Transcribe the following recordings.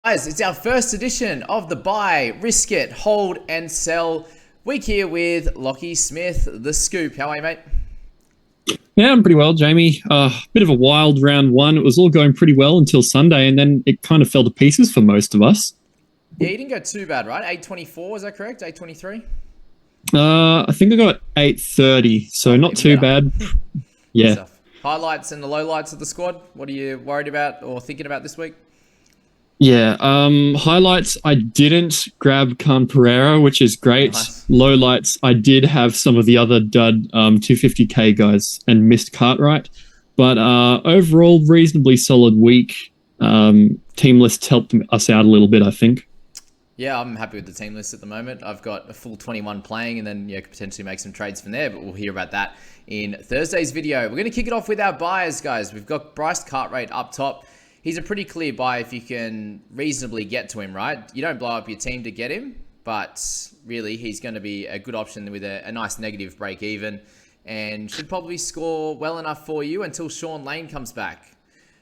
Guys, it's our first edition of the Buy, Risk It, Hold and Sell week here with Lockie Smith, the Scoop. How are you, mate? Yeah, I'm pretty well, Jamie. Bit of a wild round one. It was all going pretty well until Sunday, and then it kind of fell to pieces for most of us. Yeah, you didn't go too bad, right? 824, is that correct? 823? I think I got 830, so not too bad. Yeah. Highlights and the lowlights of the squad. What are you worried about or thinking about this week? Yeah, highlights, I didn't grab Periera, which is great. Nice. Lowlights, I did have some of the other dud 250k guys and missed Cartwright. But overall, reasonably solid week. Team lists helped us out a little bit, I think. Yeah, I'm happy with the team list at the moment. I've got a full 21 playing and then could potentially make some trades from there, but we'll hear about that in Thursday's video. We're going to kick it off with our buyers, guys. We've got Bryce Cartwright up top. He's a pretty clear buy if you can reasonably get to him, right? You don't blow up your team to get him, but really he's going to be a good option with a nice negative break even and should probably score well enough for you until Sean Lane comes back.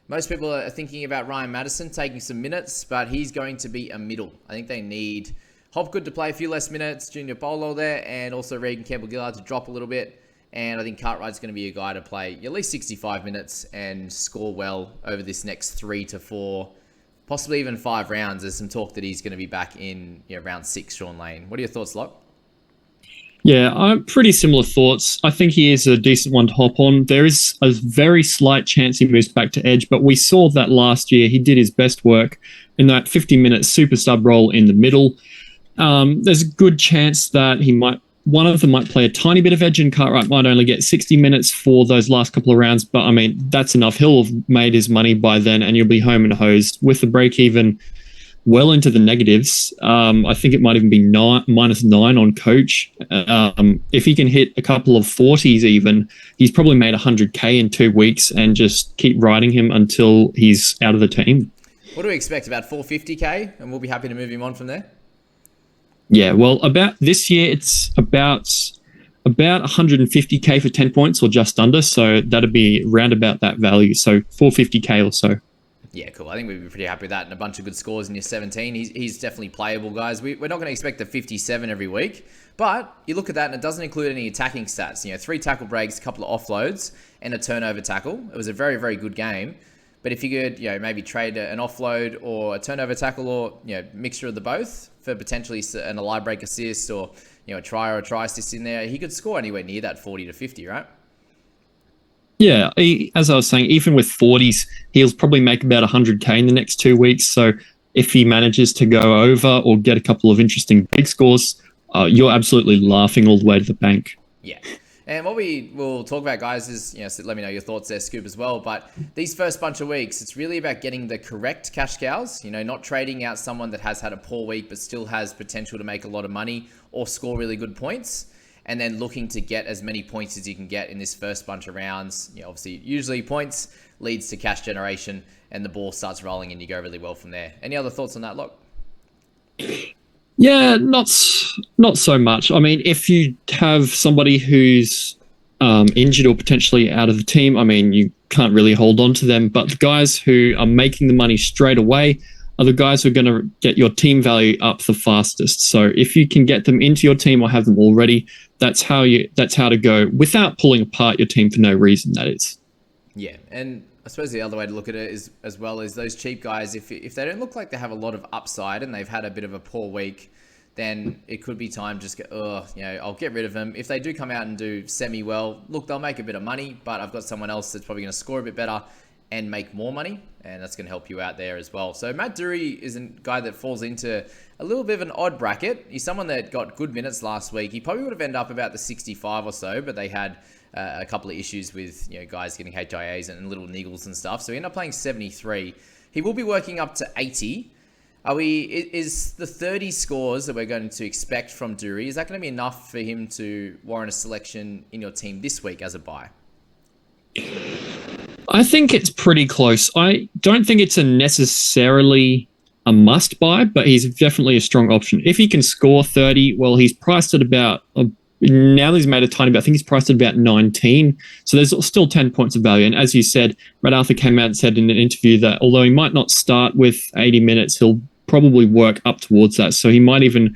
Most people are thinking about Ryan Madison taking some minutes, but he's going to be a middle. I think they need Hopgood to play a few less minutes, Junior Bolo there, and also Regan Campbell-Gillard to drop a little bit. And I think Cartwright's going to be a guy to play at least 65 minutes and score well over this next 3 to 4, possibly even 5 rounds. There's some talk that he's going to be back in round 6, Sean Lane. What are your thoughts, Locke? Yeah, pretty similar thoughts. I think he is a decent one to hop on. There is a very slight chance he moves back to edge, but we saw that last year. He did his best work in that 50-minute super sub role in the middle. There's a good chance that one of them might play a tiny bit of edge and Cartwright might only get 60 minutes for those last couple of rounds. But I mean, that's enough. He'll have made his money by then and you'll be home and hosed with the break even well into the negatives. I think it might even be -9 on coach. If he can hit a couple of 40s even, he's probably made 100k in 2 weeks and just keep riding him until he's out of the team. What do we expect? About 450k and we'll be happy to move him on from there? Yeah, well, about this year, it's about 150k for 10 points or just under. So that'd be round about that value. So 450k or so. Yeah, cool. I think we'd be pretty happy with that and a bunch of good scores in your 17. He's definitely playable, guys. We're not going to expect the 57 every week, but you look at that and it doesn't include any attacking stats. 3 tackle breaks, a couple of offloads, and a turnover tackle. It was a very, very good game. But if you could, maybe trade an offload or a turnover tackle or, mixture of the both for potentially an ally break assist or, a try or a try assist in there, he could score anywhere near that 40 to 50, right? Yeah, as I was saying, even with 40s, he'll probably make about 100k in the next 2 weeks. So if he manages to go over or get a couple of interesting big scores, you're absolutely laughing all the way to the bank. Yeah. And what we will talk about, guys, is, so let me know your thoughts there, Scoop, as well. But these first bunch of weeks, it's really about getting the correct cash cows, not trading out someone that has had a poor week but still has potential to make a lot of money or score really good points. And then looking to get as many points as you can get in this first bunch of rounds. Obviously, usually points leads to cash generation and the ball starts rolling and you go really well from there. Any other thoughts on that, Locke? Yeah, not so much. I mean, if you have somebody who's injured or potentially out of the team, I mean, you can't really hold on to them. But the guys who are making the money straight away are the guys who are going to get your team value up the fastest. So if you can get them into your team or have them already, that's how to go without pulling apart your team for no reason, that is. Yeah, and I suppose the other way to look at it is as well as those cheap guys, if they don't look like they have a lot of upside and they've had a bit of a poor week, then it could be time just I'll get rid of them. If they do come out and do semi-well, look, they'll make a bit of money, but I've got someone else that's probably going to score a bit better and make more money, and that's going to help you out there as well. So Matt Doorey is a guy that falls into a little bit of an odd bracket. He's someone that got good minutes last week. He probably would have ended up about the 65 or so, but they had a couple of issues with guys getting HIAs and little niggles and stuff. So he ended up playing 73. He will be working up to 80. Is the 30 scores that we're going to expect from Doorey, is that going to be enough for him to warrant a selection in your team this week as a buy? I think it's pretty close. I don't think it's necessarily a must buy, but he's definitely a strong option. If he can score 30, well, he's priced at about Now that he's made a tiny bit, I think he's priced at about 19. So there's still 10 points of value. And as you said, Red Arthur came out and said in an interview that although he might not start with 80 minutes, he'll probably work up towards that. So he might even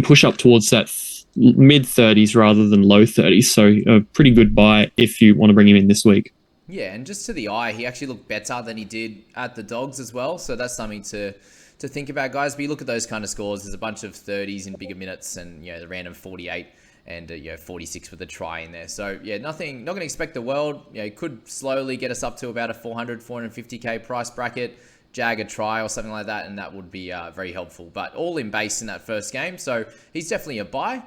push up towards that mid-30s rather than low 30s. So a pretty good buy if you want to bring him in this week. Yeah, and just to the eye, he actually looked better than he did at the Dogs as well. So that's something to think about, guys. But you look at those kind of scores, there's a bunch of 30s in bigger minutes and, the random 48 and, 46 with a try in there. So, yeah, not going to expect the world. It could slowly get us up to about a 400, 450K price bracket, jag a try or something like that, and that would be very helpful. But all in base in that first game. So he's definitely a buy,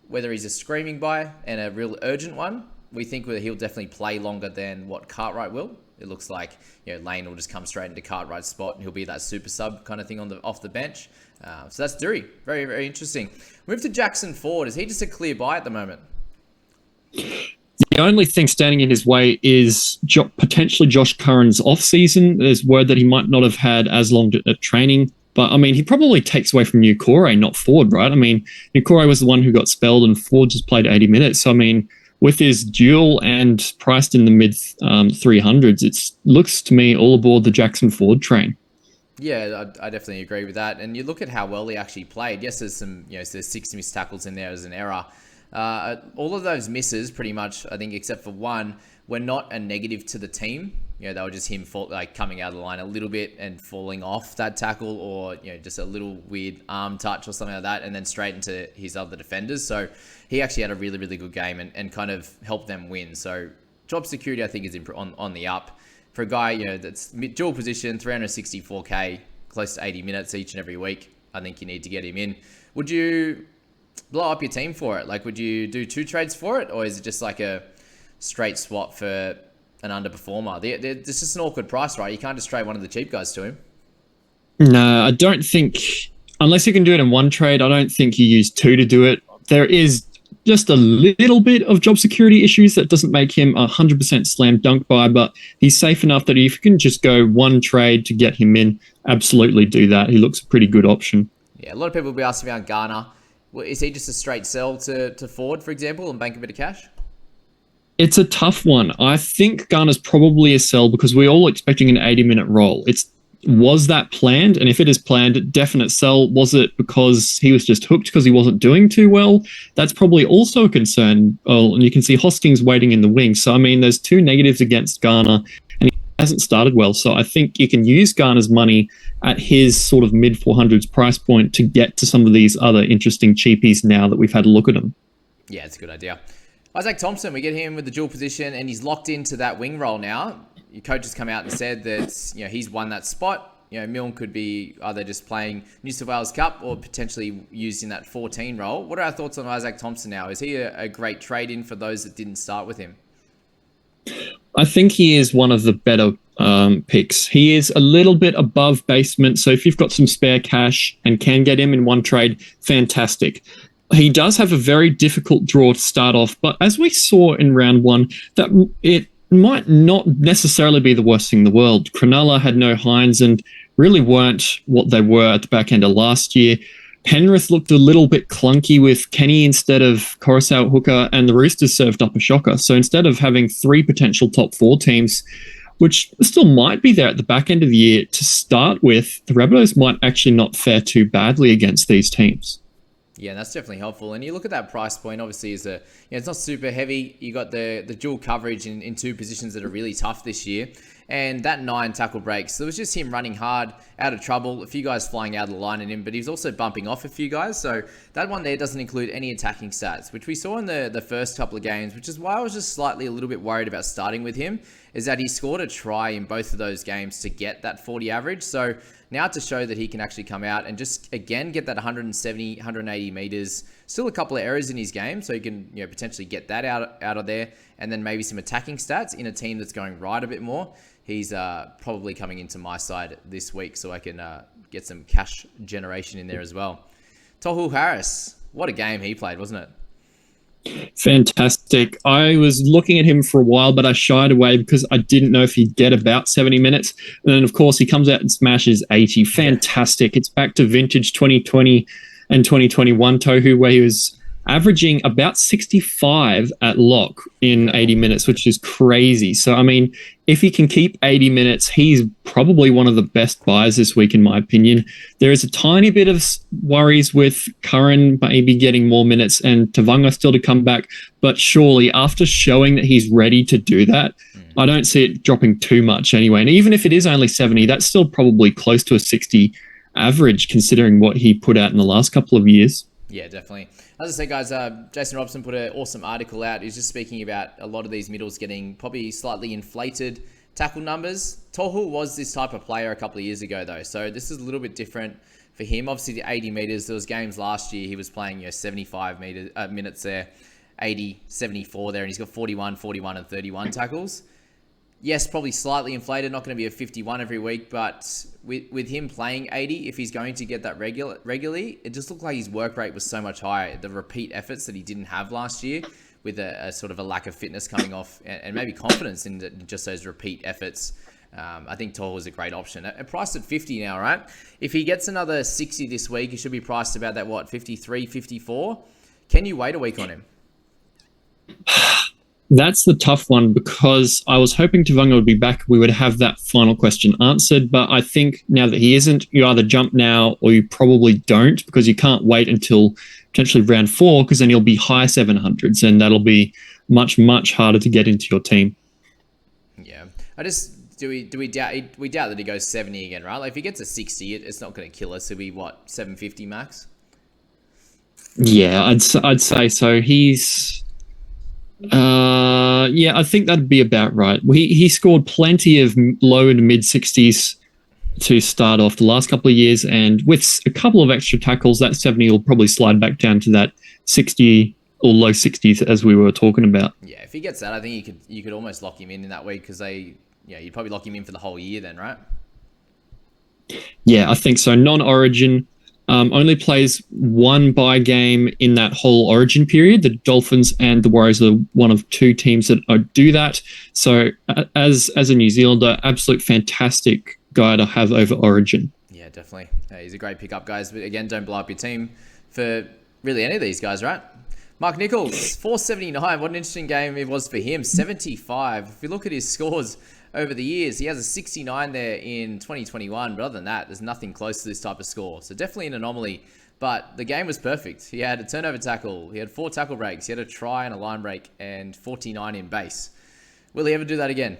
whether he's a screaming buy and a real urgent one. We think he'll definitely play longer than what Cartwright will. It looks like Lane will just come straight into Cartwright's spot and he'll be that super sub kind of thing off the bench. So that's Doorey. Very, very interesting. Move to Jackson Ford. Is he just a clear buy at the moment? The only thing standing in his way is potentially Josh Curran's off-season. There's word that he might not have had as long at training. But, I mean, he probably takes away from Nicholls, not Ford, right? I mean, Nicholls was the one who got spelled and Ford just played 80 minutes. So, I mean, with his dual and priced in the mid 300s, it looks to me all aboard the Jackson Ford train. Yeah, I definitely agree with that. And you look at how well he actually played. Yes, there's some, there's 6 missed tackles in there as an error. All of those misses, pretty much, I think, except for one, were not a negative to the team. They were just him coming out of the line a little bit and falling off that tackle, or just a little weird arm touch or something like that, and then straight into his other defenders. So he actually had a really, really good game and kind of helped them win. So job security, I think, is on the up for a guy that's dual position, 364k, close to 80 minutes each and every week. I think you need to get him in. Would you blow up your team for it? Like, would you do 2 trades for it, or is it just like a straight swap for an underperformer? It's just an awkward price, right? You can't just trade one of the cheap guys to him. No, I don't think, unless you can do it in one trade, I don't think you use 2 to do it. There is just a little bit of job security issues that doesn't make him 100% slam dunk buy, but he's safe enough that if you can just go one trade to get him in, absolutely do that. He looks a pretty good option. Yeah, a lot of people will be asking about Garner. Is he just a straight sell to Ford, for example, and bank a bit of cash? It's a tough one. I think Garner's probably a sell because we're all expecting an 80-minute role. Was that planned? And if it is planned, definite sell. Was it because he was just hooked because he wasn't doing too well? That's probably also a concern. Oh, and you can see Hastings waiting in the wings. So, I mean, there's 2 negatives against Garner, and he hasn't started well. So I think you can use Garner's money at his sort of mid-400s price point to get to some of these other interesting cheapies now that we've had a look at them. Yeah, it's a good idea. Isaac Thompson, we get him with the dual position, and he's locked into that wing role now. Your coach has come out and said that he's won that spot. Milne could be either just playing New South Wales Cup or potentially used in that 14 role. What are our thoughts on Isaac Thompson now? Is he a great trade-in for those that didn't start with him? I think he is one of the better picks. He is a little bit above basement, so if you've got some spare cash and can get him in one trade, fantastic. He does have a very difficult draw to start off, but as we saw in round 1, that it might not necessarily be the worst thing in the world. Cronulla had no Hines and really weren't what they were at the back end of last year. Penrith looked a little bit clunky with Kenny instead of Coruscant hooker, and the Roosters served up a shocker. So instead of having 3 potential top 4 teams, which still might be there at the back end of the year to start with, the Rabbitohs might actually not fare too badly against these teams. Yeah, that's definitely helpful. And you look at that price point, obviously, it's not super heavy. You got the dual coverage in 2 positions that are really tough this year. And that 9 tackle breaks. So it was just him running hard, out of trouble, a few guys flying out of the line in him, but he was also bumping off a few guys. So that one there doesn't include any attacking stats, which we saw in the first couple of games, which is why I was just slightly a little bit worried about starting with him, is that he scored a try in both of those games to get that 40 average. So now to show that he can actually come out and just, again, get that 170, 180 meters, still a couple of errors in his game, so he can potentially get that out of there, and then maybe some attacking stats in a team that's going right a bit more. He's probably coming into my side this week, so I can get some cash generation in there as well. Tohu Harris, what a game he played, wasn't it? Fantastic. I was looking at him for a while, but I shied away because I didn't know if he'd get about 70 minutes. And then, of course, he comes out and smashes 80. Fantastic. It's back to vintage 2020 and 2021 Tohu, where he was averaging about 65 at lock in 80 minutes, which is crazy. So, I mean, if he can keep 80 minutes, he's probably one of the best buys this week, in my opinion. There is a tiny bit of worries with Curran maybe getting more minutes and Tavanga still to come back. But surely, after showing that he's ready to do that, I don't see it dropping too much anyway. And even if it is only 70, that's still probably close to a 60 average, considering what he put out in the last couple of years. Yeah, definitely. As I say, guys, Jason Robson put an awesome article out. He's just speaking about a lot of these middles getting probably slightly inflated tackle numbers. Tohu was this type of player a couple of years ago, though, so this is a little bit different for him. Obviously, the 80 meters, there was games last year he was playing 75 minutes there, 80, 74 there, and he's got 41, 41, and 31 tackles. Yes, probably slightly inflated, not going to be a 51 every week, but with him playing 80, if he's going to get that regularly, it just looked like his work rate was so much higher. The repeat efforts that he didn't have last year, with a sort of a lack of fitness coming off and maybe confidence in just those repeat efforts. I think Tohu was a great option. Priced at 50 now, right? If he gets another 60 this week, he should be priced about that, 53, 54? Can you wait a week on him? That's the tough one, because I was hoping Tavanga would be back. We would have that final question answered. But I think now that he isn't, you either jump now or you probably don't, because you can't wait until potentially round 4, because then you'll be high 700s and that'll be much, much harder to get into your team. Yeah. Do we doubt that he goes 70 again, right? Like if he gets a 60, it's not going to kill us. It'll be 750 max? Yeah, I'd say so. He's... I think that'd be about right. He scored plenty of low and mid 60s to start off the last couple of years, and with a couple of extra tackles, that 70 will probably slide back down to that 60 or low 60s as we were talking about. Yeah, if he gets that, I think you could almost lock him in that week, because you'd probably lock him in for the whole year then, right? Yeah, I think so. Non-Origin. Only plays one bye game in that whole Origin period. The Dolphins and the Warriors are one of 2 teams that do that. So as a New Zealander, absolute fantastic guy to have over Origin. Yeah, definitely. He's a great pickup, guys. But again, don't blow up your team for really any of these guys, right? Mark Nicholls, 479. What an interesting game it was for him. 75. If you look at his scores over the years, he has a 69 there in 2021, but other than that, there's nothing close to this type of score. So definitely an anomaly, but the game was perfect. He had a turnover tackle, he had 4 tackle breaks, he had a try and a line break, and 49 in base. Will he ever do that again?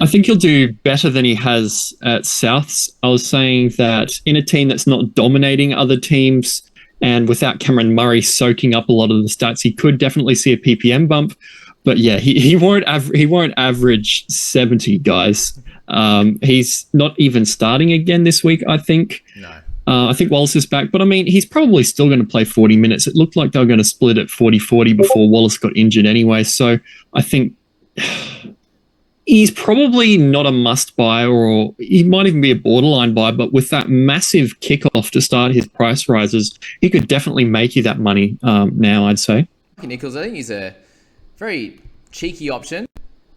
I think he'll do better than he has at Souths. I was saying that in a team that's not dominating other teams, and without Cameron Murray soaking up a lot of the stats, he could definitely see a PPM bump. But yeah, he won't average 70, guys. He's not even starting again this week, I think. No. I think Wallace is back, but I mean, he's probably still going to play 40 minutes. It looked like they were going to split at 40-40 before Wallace got injured anyway. So I think he's probably not a must buy, or he might even be a borderline buy, but with that massive kickoff to start his price rises, he could definitely make you that money now, I'd say. Nicholls, I think he's a very cheeky option,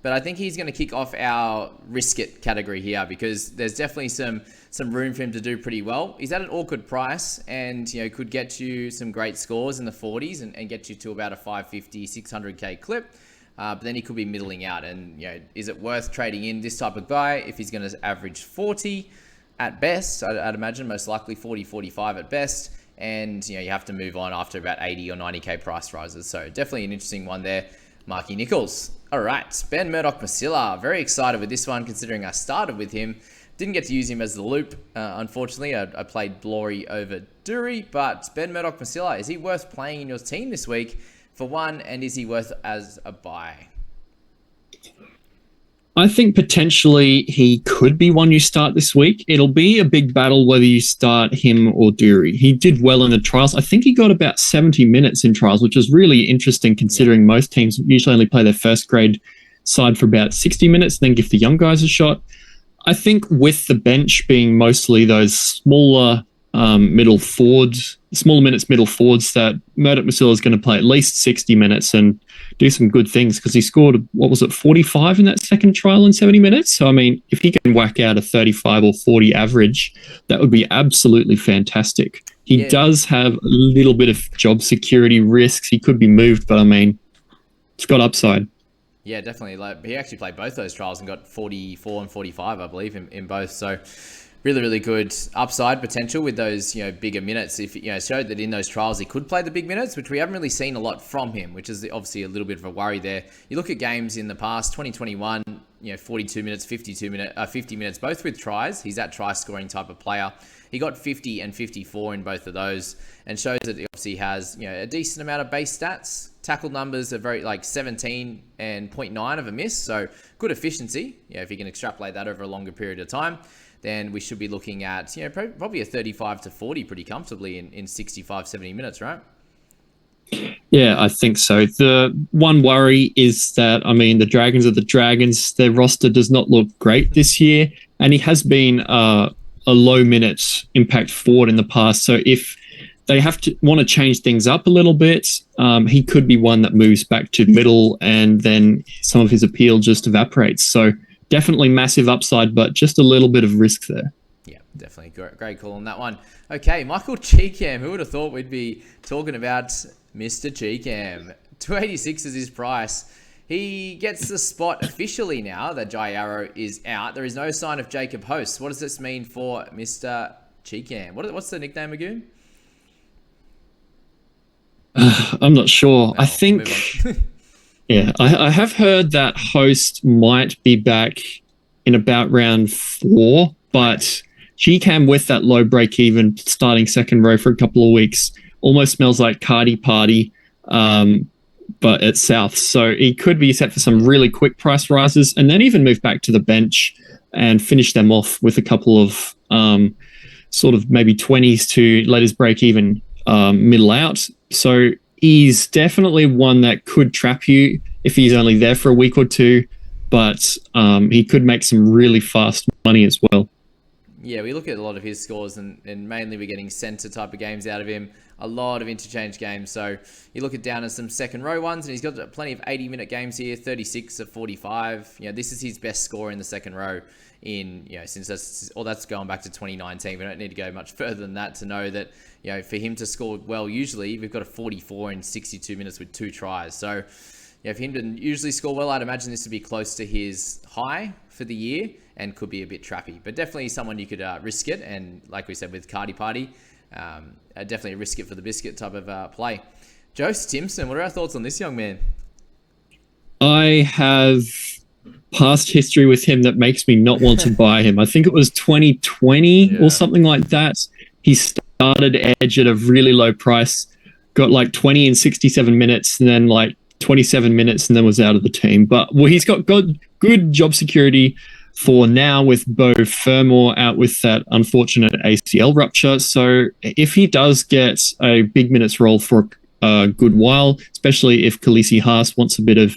but I think he's going to kick off our risk it category here, because there's definitely some room for him to do pretty well. He's at an awkward price, and could get you some great scores in the 40s and get you to about a 550, 600k clip. But then he could be middling out, and is it worth trading in this type of guy if he's going to average 40 at best? I'd imagine most likely 40, 45 at best. And you have to move on after about 80 or 90k price rises. So definitely an interesting one there, Marky Nicholls. All right, Ben Murdoch-Masila. Very excited with this one, considering I started with him. Didn't get to use him as the loop, unfortunately. I played Blore over Doorey, but Ben Murdoch-Masila, is he worth playing in your team this week, for one, and is he worth as a buy? I think potentially he could be one you start this week. It'll be a big battle whether you start him or Doorey. He did well in the trials. I think he got about 70 minutes in trials, which is really interesting considering most teams usually only play their first grade side for about 60 minutes, then give the young guys a shot. I think with the bench being mostly those smaller middle forwards that Murdoch-Masila is going to play at least 60 minutes and do some good things, because he scored, 45 in that second trial in 70 minutes? So, I mean, if he can whack out a 35 or 40 average, that would be absolutely fantastic. He does have a little bit of job security risks. He could be moved, but I mean, it's got upside. Yeah, definitely. Like, he actually played both those trials and got 44 and 45, I believe, in both. So really, really good upside potential with those, bigger minutes. If showed that in those trials he could play the big minutes, which we haven't really seen a lot from him, which is obviously a little bit of a worry there. You look at games in the past, 2021, 42 minutes, 50 minutes, both with tries. He's that try scoring type of player. He got 50 and 54 in both of those, and shows that he obviously has a decent amount of base stats. Tackle numbers are very 17 and 0.9 of a miss, so good efficiency. If you can extrapolate that over a longer period of time, then we should be looking at probably a 35 to 40 pretty comfortably in 65, 70 minutes, right? Yeah, I think so. The one worry is that, the Dragons are the Dragons. Their roster does not look great this year, and he has been a low minutes impact forward in the past. So if they want to change things up a little bit, he could be one that moves back to middle, and then some of his appeal just evaporates. So definitely massive upside, but just a little bit of risk there. Yeah, definitely. Great call on that one. Okay, Michael Chee-Kam. Who would have thought we'd be talking about Mr. Chee-Kam? 286 is his price. He gets the spot officially now that Jai Arrow is out. There is no sign of Jacob Host. What does this mean for Mr. Chee-Kam? What's the nickname again? I'm not sure. I think... Yeah, I have heard that Host might be back in about round 4, but Chee-Kam with that low break even starting second row for a couple of weeks almost smells like Carty party, but at South. So he could be set for some really quick price rises and then even move back to the bench and finish them off with a couple of sort of maybe 20s to let his break even middle out. So he's definitely one that could trap you if he's only there for a week or two, but he could make some really fast money as well. Yeah, we look at a lot of his scores and mainly we're getting centre type of games out of him. A lot of interchange games. So you look at down at some second row ones and he's got plenty of 80-minute games here, 36 of 45. This is his best score in the second row in, since that's going back to 2019. We don't need to go much further than that to know that, for him to score well, usually we've got a 44 in 62 minutes with 2 tries. So, for him to usually score well, I'd imagine this would be close to his high for the year and could be a bit trappy. But definitely someone you could risk it. And like we said with Carty Party, definitely a risk it for the biscuit type of play. Joe Stimson, what are our thoughts on this young man? I have past history with him that makes me not want to buy him. I think it was 2020 or something like that. He started Edge at a really low price, got 20 in 67 minutes, and then 27 minutes, and then was out of the team. But he's got good job security for now with Bo Fermor out with that unfortunate ACL rupture. So if he does get a big minutes role for a good while, especially if Khaleesi Haas wants a bit of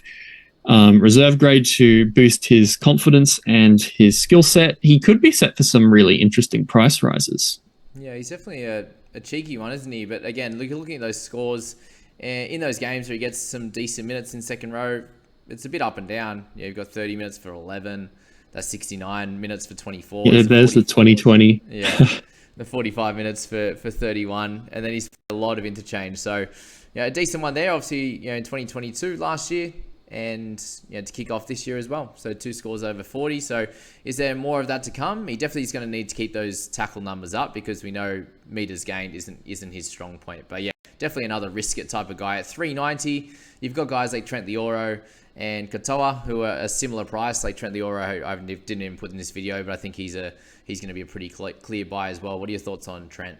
reserve grade to boost his confidence and his skill set, he could be set for some really interesting price rises. Yeah, he's definitely a cheeky one, isn't he? But again, looking at those scores in those games where he gets some decent minutes in second row, it's a bit up and down. You've got 30 minutes for 11. That's 69 minutes for 24. Yeah, there's the 2020. Yeah, the 45 minutes for 31. And then he's a lot of interchange. So, a decent one there. Obviously, in 2022 last year. And to kick off this year as well. So 2 scores over 40. So is there more of that to come? He definitely is going to need to keep those tackle numbers up because we know meters gained isn't his strong point. But yeah, definitely another risk it type of guy. At 390, you've got guys like Trent Loiero and I.Katoa who are a similar price. Like Trent Loiero, I didn't even put in this video, but I think he's going to be a pretty clear buy as well. What are your thoughts on Trent?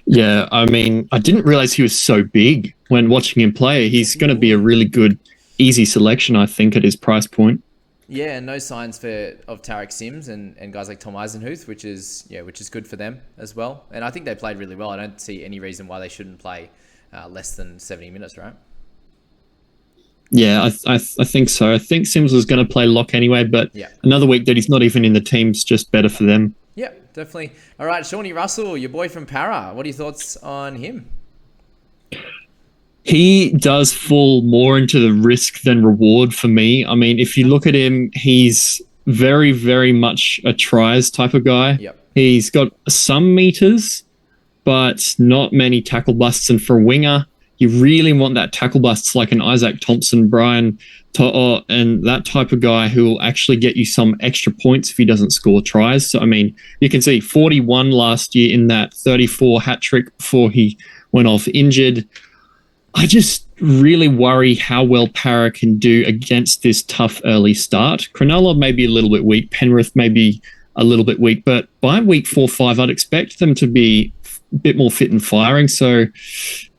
Yeah, I didn't realize he was so big when watching him play. He's going to be a really good, easy selection, I think, at his price point. Yeah, and no signs of Tarek Sims and guys like Tom Eisenhuth, which is good for them as well. And I think they played really well. I don't see any reason why they shouldn't play less than 70 minutes, right? Yeah, I think so. I think Sims was going to play lock anyway, but another week that he's not even in the team's just better for them. Yeah, definitely. All right, Shawnee Russell, your boy from Para. What are your thoughts on him? He does fall more into the risk than reward for me. If you look at him, he's very, very much a tries type of guy. Yep. He's got some meters, but not many tackle busts. And for a winger, you really want that tackle busts like an Isaac Thompson, Brian To'o, and that type of guy who will actually get you some extra points if he doesn't score tries. So, I mean, you can see 41 last year in that 34 hat trick before he went off injured. I just really worry how well Para can do against this tough early start. Cronulla may be a little bit weak. Penrith may be a little bit weak, but by week 4-5, I'd expect them to be a bit more fit and firing. So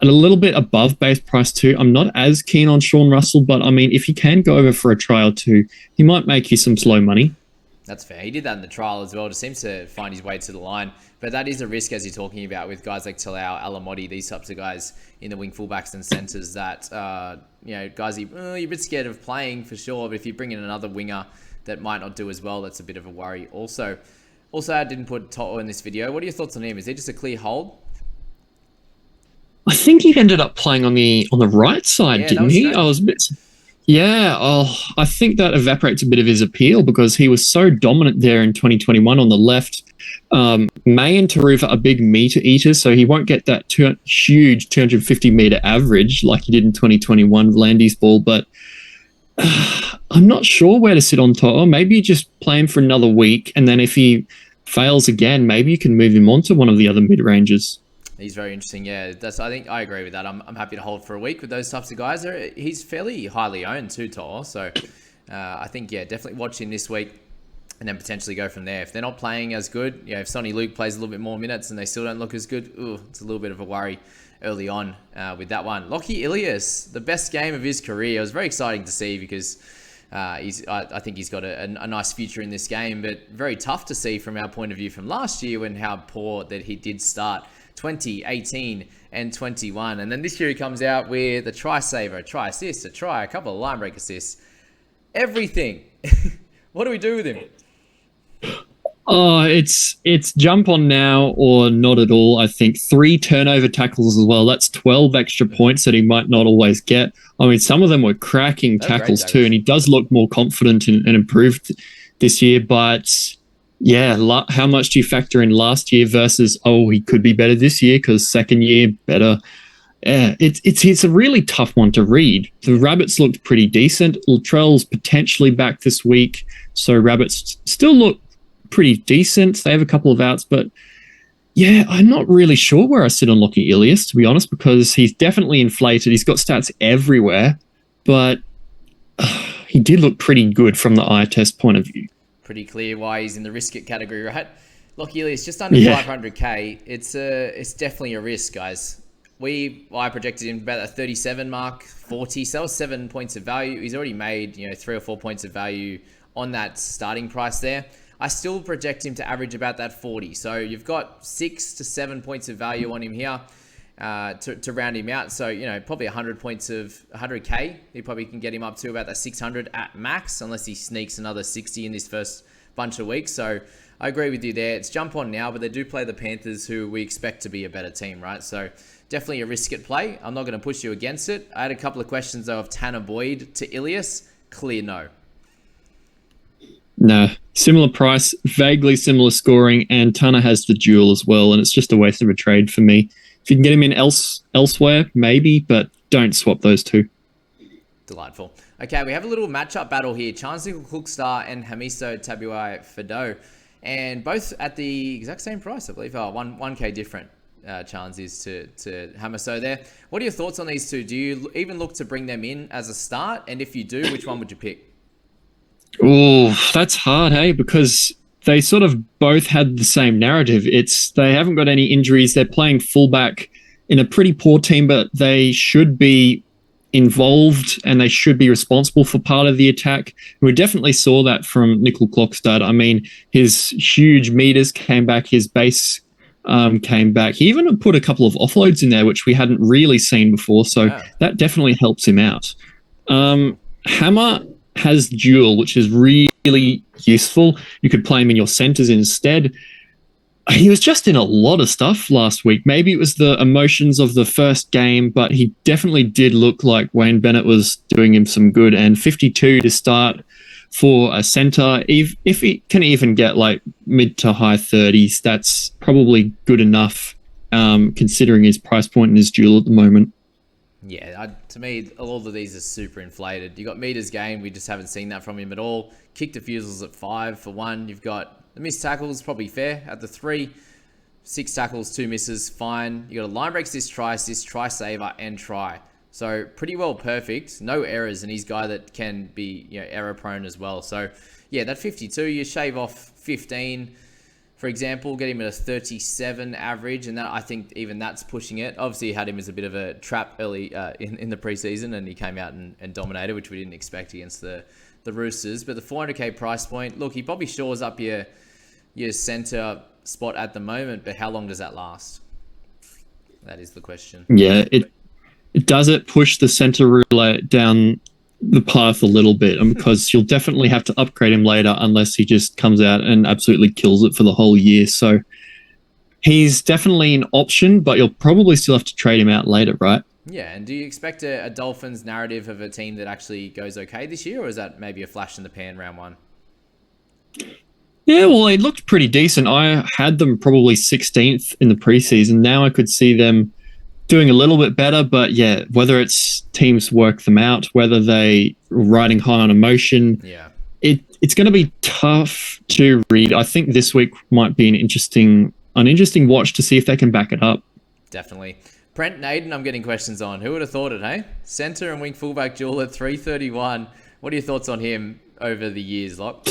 at a little bit above base price too. I'm not as keen on Sean Russell, but I mean, if he can go over for a try or two, he might make you some slow money. That's fair. He did that in the trial as well. Just seems to find his way to the line. But that is a risk, as you're talking about, with guys like Talau, Alamoti, these types of guys in the wing fullbacks and centres that, guys you're a bit scared of playing for sure. But if you bring in another winger that might not do as well, that's a bit of a worry. Also, I didn't put Toto in this video. What are your thoughts on him? Is he just a clear hold? I think he ended up playing on the right side, didn't he? Strange. I was a bit... Yeah, I think that evaporates a bit of his appeal because he was so dominant there in 2021 on the left. May and Taruva are big meter eaters, so he won't get that huge 250-meter average like he did in 2021 Landy's ball, but I'm not sure where to sit on To'o. Maybe you just play him for another week, and then if he fails again, maybe you can move him on to one of the other mid-ranges. He's very interesting, yeah. I think I agree with that. I'm happy to hold for a week with those types of guys. He's fairly highly owned too, To'o. So I think, yeah, definitely watch him this week and then potentially go from there. If they're not playing as good, if Sonny Luke plays a little bit more minutes and they still don't look as good, it's a little bit of a worry early on with that one. Lockie Ilias, the best game of his career. It was very exciting to see because I think he's got a nice future in this game, but very tough to see from our point of view from last year when how poor that he did start. 20, 18, and 21. And then this year he comes out with a try saver, a try assist, a try, a couple of line break assists. Everything. What do we do with him? Oh, it's jump on now or not at all. I think 3 turnover tackles as well. That's 12 extra points that he might not always get. I mean, some of them were cracking tackles too, and he does look more confident and improved this year, but... Yeah, how much do you factor in last year versus, he could be better this year because second year better? Yeah, it's a really tough one to read. The Rabbits looked pretty decent. Latrell's potentially back this week, so Rabbits still look pretty decent. They have a couple of outs, but yeah, I'm not really sure where I sit on Lockie Ilias, to be honest, because he's definitely inflated. He's got stats everywhere, but he did look pretty good from the eye test point of view. Pretty clear why he's in the risk it category, right? Lockie Ilias just under 500k. It's definitely a risk, guys. I projected him about that 37 mark, 40. So that was 7 points of value. He's already made 3 or 4 points of value on that starting price there. I still project him to average about that 40. So you've got 6 to 7 points of value on him here to round him out. So probably 100 points of 100k. He probably can get him up to about that 600 at max, unless he sneaks another 60 in this first bunch of weeks. So I agree with you there. It's jump on now, but they do play the Panthers, who we expect to be a better team, right? So definitely a risk at play. I'm not going to push you against it. I had a couple of questions though of Tanner Boyd to Ilias. Clear no. No. Similar price, vaguely similar scoring, and Tanner has the duel as well, and it's just a waste of a trade for me. If you can get him in elsewhere, maybe, but don't swap those two. Delightful. Okay, we have a little matchup battle here. Chancellor Cookstar and Hamiso Tabuai Fado. And both at the exact same price, I believe. 1K different, Chance is to Hamiso there. What are your thoughts on these two? Do you even look to bring them in as a start? And if you do, which one would you pick? Oh, that's hard, hey? Because... they sort of both had the same narrative. They haven't got any injuries. They're playing fullback in a pretty poor team, but they should be involved and they should be responsible for part of the attack. We definitely saw that from Nickel Clockstad. I mean, his huge meters came back, his base came back. He even put a couple of offloads in there, which we hadn't really seen before, so that definitely helps him out. Hammer has duel, which is really useful. You could play him in your centers instead. He was just in a lot of stuff last week. Maybe it was the emotions of the first game, but he definitely did look like Wayne Bennett was doing him some good. And 52 to start for a center. If he can even get like mid to high 30s, that's probably good enough considering his price point and his duel at the moment. Yeah, to me, all of these are super inflated. You got meters gained, we just haven't seen that from him at all. Kick defusals at 5 for 1. You've got the missed tackles, probably fair at the 3. 6 tackles, 2 misses, fine. You got a line break assist, try saver, and try. So pretty well perfect. No errors, and he's a guy that can be error prone as well. So yeah, that 52, you shave off 15. For example, get him at a 37 average, and that I think even that's pushing it. Obviously, you had him as a bit of a trap early in the preseason, and he came out and dominated, which we didn't expect against the Roosters. But the 400k price point, look, he probably shores up your centre spot at the moment, but how long does that last? That is the question. Yeah, it does push the centre roulette down the path a little bit, because you'll definitely have to upgrade him later unless he just comes out and absolutely kills it for the whole year. So he's definitely an option, but you'll probably still have to trade him out later, right? Yeah, and do you expect a Dolphins narrative of a team that actually goes okay this year, or is that maybe a flash in the pan round 1? Yeah, well, it looked pretty decent. I had them probably 16th in the preseason. Now I could see them doing a little bit better, but yeah, whether it's teams work them out, whether they riding high on emotion, it's going to be tough to read. I think this week might be an interesting watch to see if they can back it up. Definitely. Brent Naden, I'm getting questions on. Who would have thought it, hey? Centre and wing fullback duel at 331. What are your thoughts on him over the years, Lock?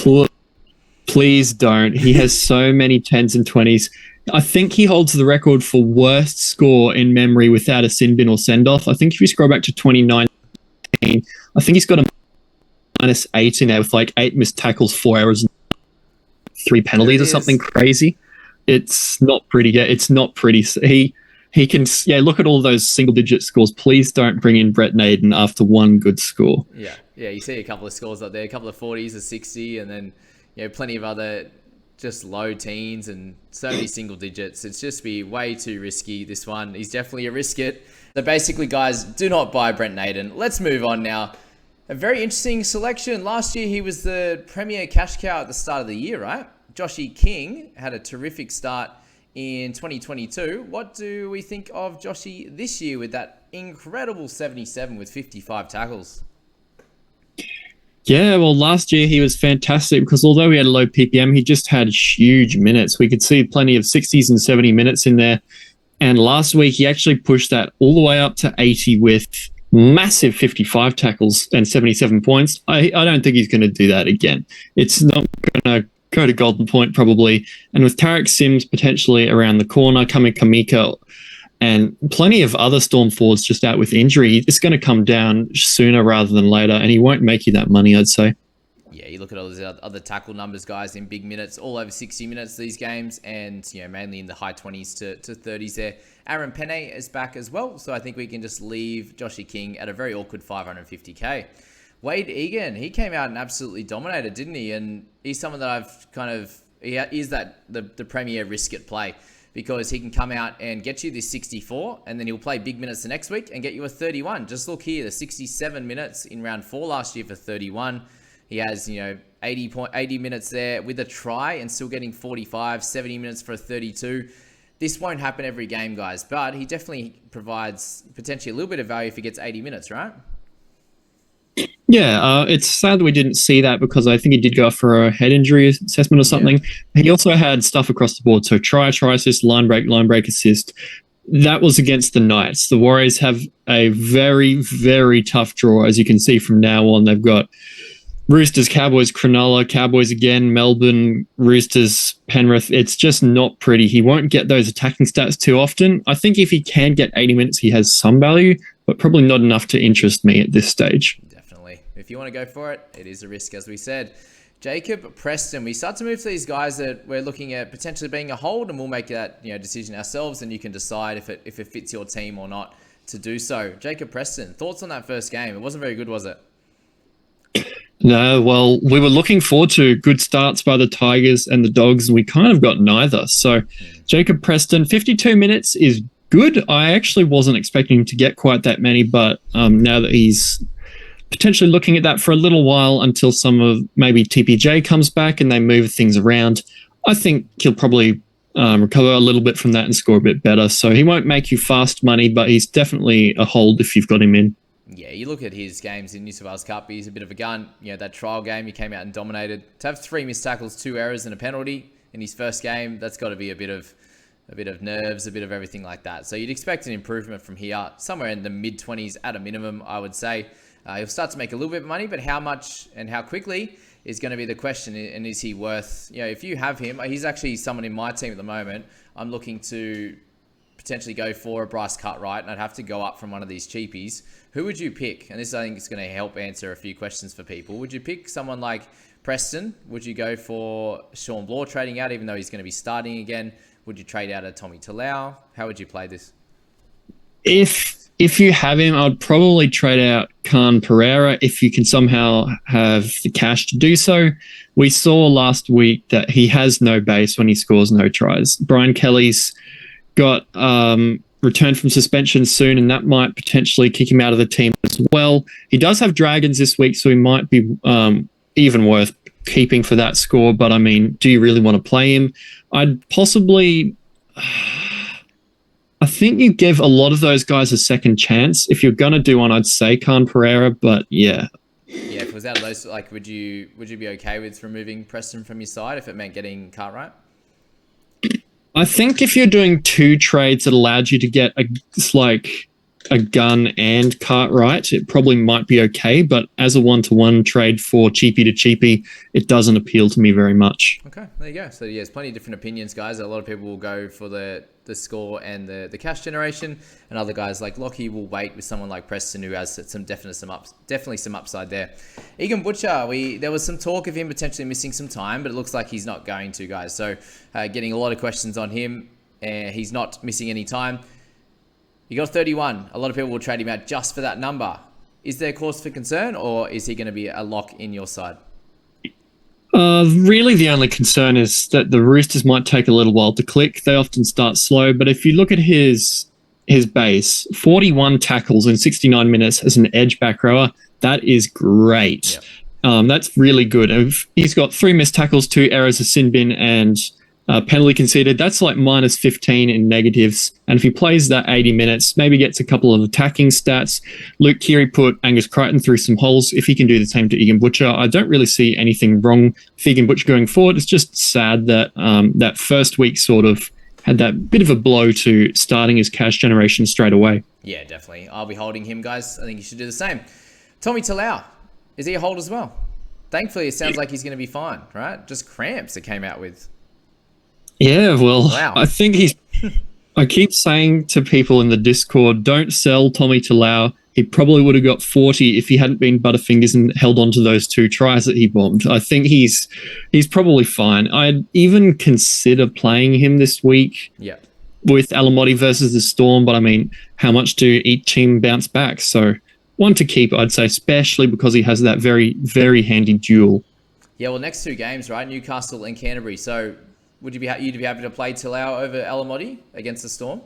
Please don't. He has so many 10s and 20s. I think he holds the record for worst score in memory without a sin bin or send-off. I think if you scroll back to 2019, I think he's got a -8 in there with like 8 missed tackles, 4 errors, 3 penalties or something crazy. It's not pretty. It's not pretty. He can, look at all those single-digit scores. Please don't bring in Brent Naden after one good score. Yeah, you see a couple of scores up there, a couple of 40s, a 60, and then plenty of other just low teens and so many single digits. It's just be way too risky, this one. He's definitely a risk it. So basically, guys, do not buy Brent Naden. Let's move on now. A very interesting selection. Last year, he was the premier cash cow at the start of the year, right? Joshy King had a terrific start in 2022. What do we think of Joshy this year with that incredible 77 with 55 tackles? Yeah, well, last year he was fantastic because although he had a low PPM, he just had huge minutes. We could see plenty of 60s and 70 minutes in there. And last week, he actually pushed that all the way up to 80 with massive 55 tackles and 77 points. I don't think he's going to do that again. It's not going to go to Golden Point probably. And with Tarek Sims potentially around the corner, Kamika, and plenty of other Storm forwards just out with injury, it's going to come down sooner rather than later, and he won't make you that money, I'd say. Yeah, you look at all those other tackle numbers, guys, in big minutes, all over 60 minutes these games, and mainly in the high 20s to 30s there. Aaron Penne is back as well, so I think we can just leave Joshy King at a very awkward 550k. Wade Egan, he came out and absolutely dominated, didn't he? And he's someone that I've he is the premier risk it play, because he can come out and get you this 64, and then he'll play big minutes the next week and get you a 31. Just look here, the 67 minutes in round 4 last year for 31. He has, 80 minutes there with a try and still getting 45, 70 minutes for a 32. This won't happen every game, guys, but he definitely provides potentially a little bit of value if he gets 80 minutes, right? Yeah, it's sad that we didn't see that because I think he did go off for a head injury assessment or something. Yeah. He also had stuff across the board. So try assist, line break assist. That was against the Knights. The Warriors have a very, very tough draw, as you can see from now on. They've got Roosters, Cowboys, Cronulla, Cowboys again, Melbourne, Roosters, Penrith. It's just not pretty. He won't get those attacking stats too often. I think if he can get 80 minutes, he has some value, but probably not enough to interest me at this stage. If you want to go for it, it is a risk, as we said. Jacob Preston, we start to move to these guys that we're looking at potentially being a hold, and we'll make that decision ourselves, and you can decide if it fits your team or not to do so. Jacob Preston, thoughts on that first game? It wasn't very good, was it? No, well, we were looking forward to good starts by the Tigers and the Dogs, and we kind of got neither. So Jacob Preston, 52 minutes is good. I actually wasn't expecting him to get quite that many, but now that he's potentially looking at that for a little while until some of maybe TPJ comes back and they move things around, I think he'll probably recover a little bit from that and score a bit better. So he won't make you fast money, but he's definitely a hold if you've got him in. Yeah, you look at his games in New South Wales Cup, he's a bit of a gun. You know, that trial game, he came out and dominated. To have 3 missed tackles, 2 errors and a penalty in his first game, that's got to be a bit of nerves, a bit of everything like that. So you'd expect an improvement from here, somewhere in the mid-20s at a minimum, I would say. He'll start to make a little bit of money, but how much and how quickly is going to be the question. And is he worth, you know, if you have him, he's actually someone in my team at the moment. I'm looking to potentially go for a Bryce Cartwright, and I'd have to go up from one of these cheapies. Who would you pick? And this, I think, is going to help answer a few questions for people. Would you pick someone like Preston? Would you go for Sean Blore trading out, even though he's going to be starting again? Would you trade out a Tommy Talau? How would you play this? If you have him, I'd probably trade out Periera if you can somehow have the cash to do so. We saw last week that he has no base when he scores no tries. Brian Kelly's got returned from suspension soon, and that might potentially kick him out of the team as well. He does have Dragons this week, so he might be even worth keeping for that score. But I mean, do you really want to play him? I'd possibly... I think you give a lot of those guys a second chance. If you're going to do one, I'd say Periera, but yeah. Yeah, if it was out of those, like, would you be okay with removing Preston from your side if it meant getting Cartwright? I think if you're doing 2 trades that allowed you to get a gun and Cartwright, it probably might be okay. But as a 1-to-1 trade for cheapie to cheapie, it doesn't appeal to me very much. Okay, there you go. So yeah, there's plenty of different opinions, guys. A lot of people will go for the score and the cash generation, and other guys like Lockie will wait with someone like Preston, who has definitely some upside there. Egan Butcher, there was some talk of him potentially missing some time, but it looks like he's not going to, guys. So getting a lot of questions on him. He's not missing any time. He got 31. A lot of people will trade him out just for that number. Is there cause for concern, or is he going to be a lock in your side? Really, the only concern is that the Roosters might take a little while to click. They often start slow, but if you look at his base, 41 tackles in 69 minutes as an edge back rower, that is great. Yep. That's really good. If he's got 3 missed tackles, 2 errors, a sin bin, and penalty conceded. That's like minus 15 in negatives. And if he plays that 80 minutes, maybe gets a couple of attacking stats. Luke Keary put Angus Crichton through some holes. If he can do the same to Egan Butcher, I don't really see anything wrong with Egan Butcher going forward. It's just sad that that first week sort of had that bit of a blow to starting his cash generation straight away. Yeah, definitely. I'll be holding him, guys. I think you should do the same. Tommy Talau, is he a hold as well? Thankfully, it sounds like he's going to be fine, right? Just cramps it came out with. Yeah, well, wow. I think he's... I keep saying to people in the Discord, don't sell Tommy Talau. He probably would have got 40 if he hadn't been Butterfingers and held on to those 2 tries that he bombed. I think he's probably fine. I'd even consider playing him this week with Alamoti versus the Storm, but I mean, how much do each team bounce back? So one to keep, I'd say, especially because he has that very, very handy duel. Yeah, well, next 2 games, right? Newcastle and Canterbury. So would you'd be happy to play Talau over Alamoti against the Storm?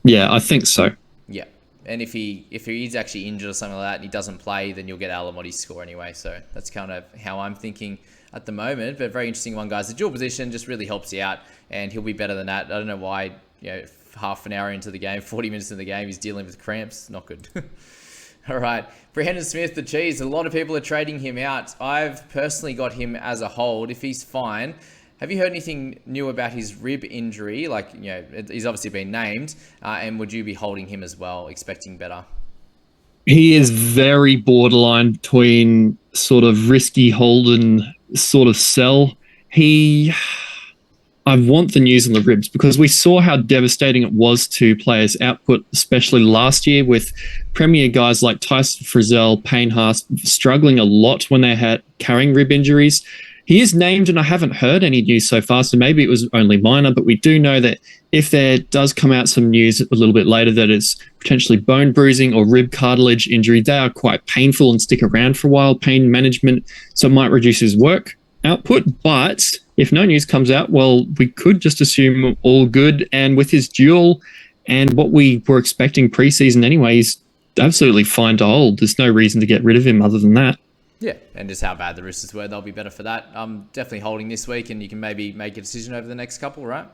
Yeah, I think so. Yeah. And if he's actually injured or something like that and he doesn't play, then you'll get Alamoti's score anyway. So that's kind of how I'm thinking at the moment. But very interesting one, guys. The dual position just really helps you out, and he'll be better than that. I don't know why, half an hour into the game, 40 minutes into the game, he's dealing with cramps. Not good. All right. Brandon Smith, the cheese. A lot of people are trading him out. I've personally got him as a hold. If he's fine... Have you heard anything new about his rib injury? Like, he's obviously been named. And would you be holding him as well, expecting better? He is very borderline between sort of risky hold and sort of sell. I want the news on the ribs because we saw how devastating it was to players' output, especially last year with premier guys like Tyson Frizzell, Payne Haas struggling a lot when they had carrying rib injuries. He is named, and I haven't heard any news so far, so maybe it was only minor, but we do know that if there does come out some news a little bit later that it's potentially bone bruising or rib cartilage injury, they are quite painful and stick around for a while, pain management, so it might reduce his work output. But if no news comes out, well, we could just assume all good, and with his duel and what we were expecting preseason anyway, he's absolutely fine to hold. There's no reason to get rid of him other than that. Yeah, and just how bad the Roosters were, they'll be better for that. I'm definitely holding this week, and you can maybe make a decision over the next couple, right?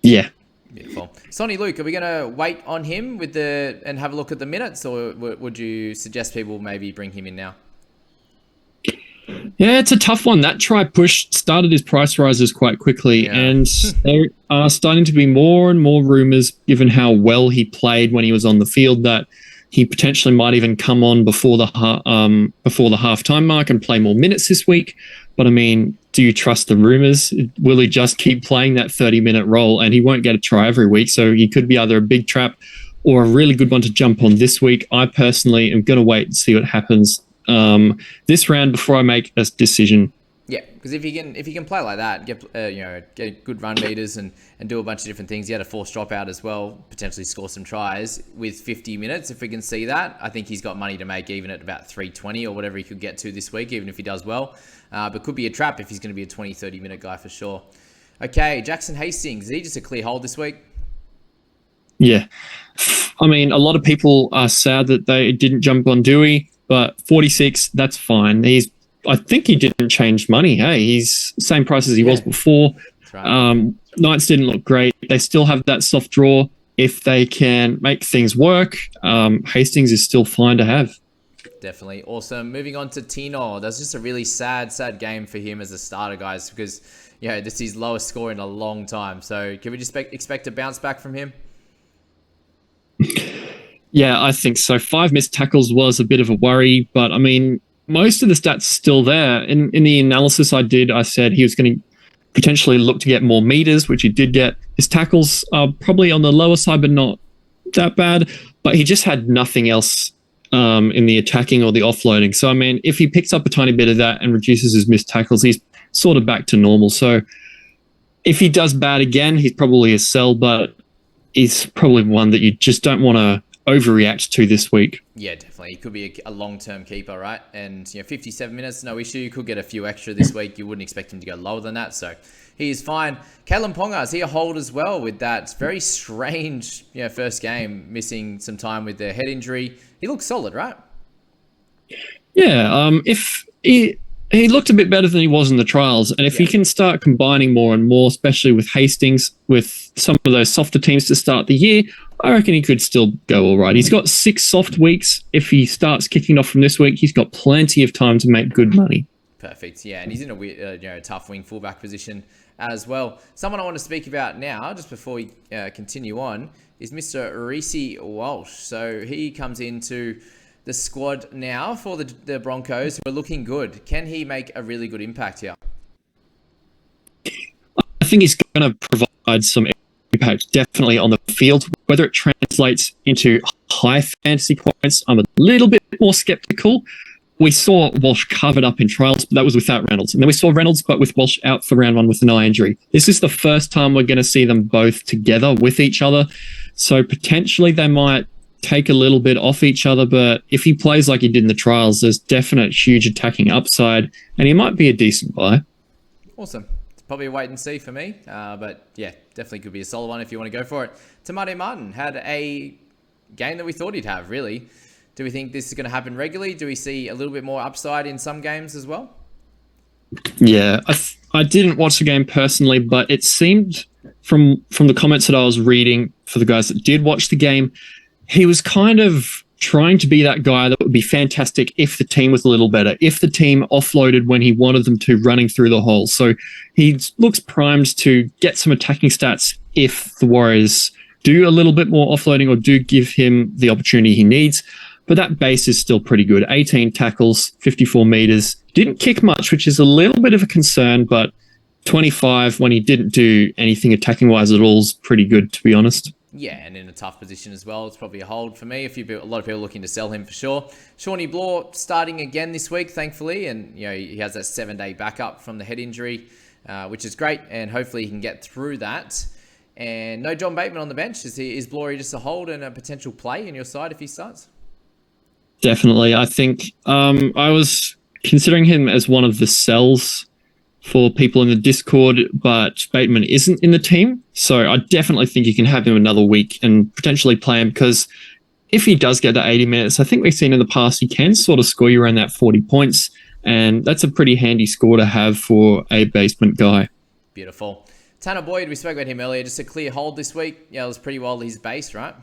Yeah. Beautiful. Sonny Luke, are we going to wait on him and have a look at the minutes, or would you suggest people maybe bring him in now? Yeah, it's a tough one. That try push started his price rises quite quickly, and there are starting to be more and more rumours, given how well he played when he was on the field, that he potentially might even come on before the halftime mark and play more minutes this week. But I mean, do you trust the rumours? Will he just keep playing that 30-minute role, and he won't get a try every week? So he could be either a big trap or a really good one to jump on this week. I personally am going to wait and see what happens this round before I make a decision. Yeah, because if he can play like that, get good run meters and do a bunch of different things. He had a forced dropout as well, potentially score some tries with 50 minutes. If we can see that, I think he's got money to make even at about 320 or whatever he could get to this week, even if he does well. But could be a trap if he's going to be a 20, 30-minute guy for sure. Okay, Jackson Hastings, is he just a clear hold this week? Yeah. I mean, a lot of people are sad that they didn't jump on Doorey, but 46, that's fine. I think he didn't change money. Hey, he's same price as he was before. That's right. Knights didn't look great. They still have that soft draw. If they can make things work, Hastings is still fine to have. Definitely. Awesome. Moving on to Tino. That's just a really sad game for him as a starter, guys, because this is his lowest score in a long time. So can we just expect a bounce back from him? Yeah, I think so. 5 missed tackles was a bit of a worry, but I mean, most of the stats still there. In the analysis I did, I said he was going to potentially look to get more meters, which he did get. His tackles are probably on the lower side, but not that bad. But he just had nothing else in the attacking or the offloading. So, I mean, if he picks up a tiny bit of that and reduces his missed tackles, he's sort of back to normal. So if he does bad again, he's probably a sell, but he's probably one that you just don't want to overreact to this week. Yeah, definitely. He could be a long-term keeper, right? And 57 minutes, no issue. Could get a few extra this week. You wouldn't expect him to go lower than that, so he is fine. Kalyn Ponga, is he a hold as well with that very strange first game, missing some time with the head injury? He looks solid, right? Yeah, if he looked a bit better than he was in the trials, and if he can start combining more and more, especially with Hastings, with some of those softer teams to start the year, I reckon he could still go all right. He's got 6 soft weeks. If he starts kicking off from this week, he's got plenty of time to make good money. Perfect. Yeah, and he's in a tough wing fullback position as well. Someone I want to speak about now, just before we continue on, is Mr. Reece Walsh. So he comes into the squad now for the Broncos, who are looking good. Can he make a really good impact here? I think he's going to provide some impact definitely on the field. Whether it translates into high fantasy points, I'm a little bit more skeptical. We saw Walsh covered up in trials, but that was without Reynolds. And then we saw Reynolds, but with Walsh out for round 1 with an eye injury. This is the first time we're going to see them both together with each other. So potentially they might take a little bit off each other, but if he plays like he did in the trials, there's definite huge attacking upside, and he might be a decent buy. Awesome. It's probably a wait and see for me, but yeah, definitely could be a solid one if you want to go for it. Tamati Martin had a game that we thought he'd have, really. Do we think this is going to happen regularly? Do we see a little bit more upside in some games as well? Yeah, I didn't watch the game personally, but it seemed from the comments that I was reading for the guys that did watch the game, he was kind of trying to be that guy that would be fantastic if the team was a little better, if the team offloaded when he wanted them to, running through the hole. So he looks primed to get some attacking stats if the Warriors do a little bit more offloading or do give him the opportunity he needs. But that base is still pretty good. 18 tackles, 54 meters. Didn't kick much, which is a little bit of a concern, but 25 when he didn't do anything attacking-wise at all is pretty good, to be honest. Yeah, and in a tough position as well. It's probably a hold for me. A lot of people looking to sell him for sure. Shawnee Blore starting again this week, thankfully, and he has that 7-day backup from the head injury, which is great, and hopefully he can get through that. And no John Bateman on the bench. Is Blore just a hold and a potential play in your side if he starts? Definitely. I think I was considering him as one of the sells for people in the Discord, but Bateman isn't in the team. So I definitely think you can have him another week and potentially play him, because if he does get to 80 minutes, I think we've seen in the past he can sort of score you around that 40 points. And that's a pretty handy score to have for a basement guy. Beautiful. Tanner Boyd, we spoke about him earlier. Just a clear hold this week. Yeah, it was pretty well his base, right?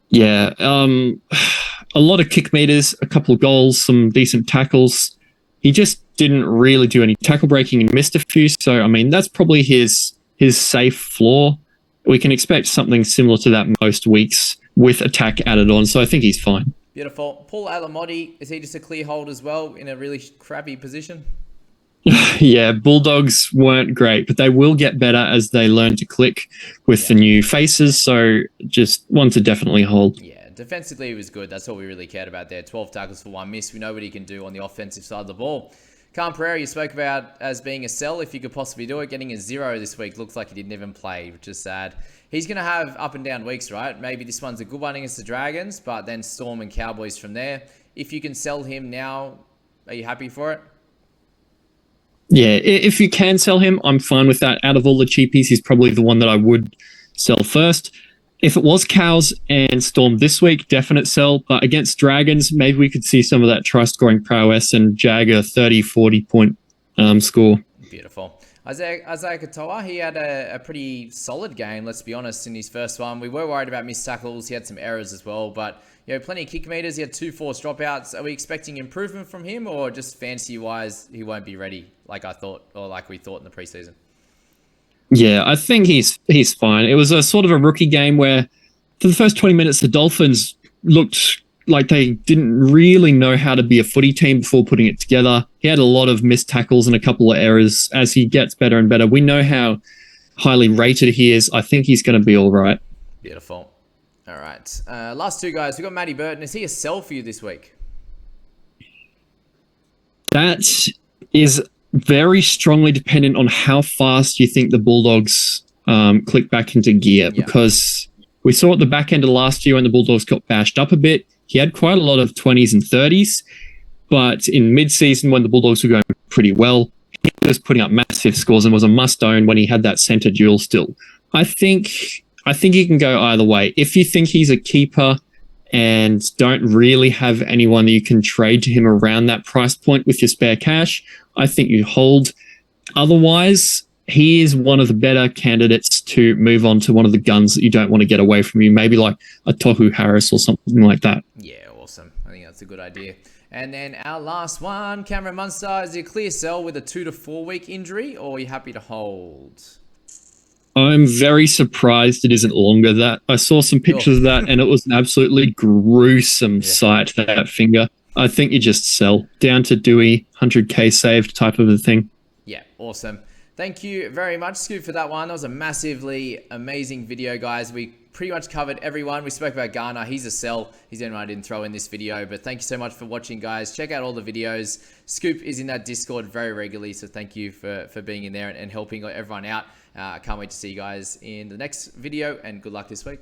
Yeah. A lot of kick meters, a couple of goals, some decent tackles. He just didn't really do any tackle breaking and missed a few. So, I mean, that's probably his safe floor. We can expect something similar to that most weeks with attack added on. So I think he's fine. Beautiful. Paul Alamoti, is he just a clear hold as well in a really crappy position? Yeah, Bulldogs weren't great, but they will get better as they learn to click with the new faces. So just one to definitely hold. Yeah, defensively he was good. That's all we really cared about there. 12 tackles for 1 miss. We know what he can do on the offensive side of the ball. Periera, you spoke about as being a sell if you could possibly do it. Getting a 0 this week looks like he didn't even play, which is sad. He's going to have up and down weeks, right? Maybe this one's a good one against the Dragons, but then Storm and Cowboys from there. If you can sell him now, are you happy for it? Yeah, if you can sell him, I'm fine with that. Out of all the cheapies, he's probably the one that I would sell first. If it was Cows and Storm this week, definite sell. But against Dragons, maybe we could see some of that try-scoring prowess and jag a 30, 40-point score. Beautiful. I.Katoa, he had a pretty solid game, let's be honest, in his first one. We were worried about missed tackles. He had some errors as well, but plenty of kick meters. He had 2 forced dropouts. Are we expecting improvement from him, or just fantasy-wise, he won't be ready like I thought, or like we thought in the preseason? Yeah, I think he's fine. It was a sort of a rookie game where for the first 20 minutes, the Dolphins looked like they didn't really know how to be a footy team before putting it together. He had a lot of missed tackles and a couple of errors. As he gets better and better, we know how highly rated he is. I think he's going to be all right. Beautiful. All right. Last 2 guys. We've got Matty Burton. Is he a sell for you this week? That is very strongly dependent on how fast you think the Bulldogs click back into gear, because we saw at the back end of last year when the Bulldogs got bashed up a bit, he had quite a lot of 20s and 30s, but in mid-season when the Bulldogs were going pretty well, he was putting up massive scores and was a must-own when he had that centre duel still. I think he can go either way. If you think he's a keeper and don't really have anyone that you can trade to him around that price point with your spare cash, I think you hold. Otherwise, he is one of the better candidates to move on to one of the guns that you don't want to get away from you, maybe like a Tohu Harris or something like that. Yeah, awesome. I think that's a good idea. And then our last one, Cameron Munster, is he a clear sell with a 2 to 4 week injury, or are you happy to hold? I'm very surprised it isn't longer. That I saw some pictures of that, and it was an absolutely gruesome sight, that finger. I think you just sell down to Dewey, 100k saved type of a thing. Yeah, awesome. Thank you very much, Scoop, for that one. That was a massively amazing video, guys. We pretty much covered everyone. We spoke about Garner. He's a sell. He's anyone I didn't throw in this video. But thank you so much for watching, guys. Check out all the videos. Scoop is in that Discord very regularly, so thank you for being in there and helping everyone out. I can't wait to see you guys in the next video, and good luck this week.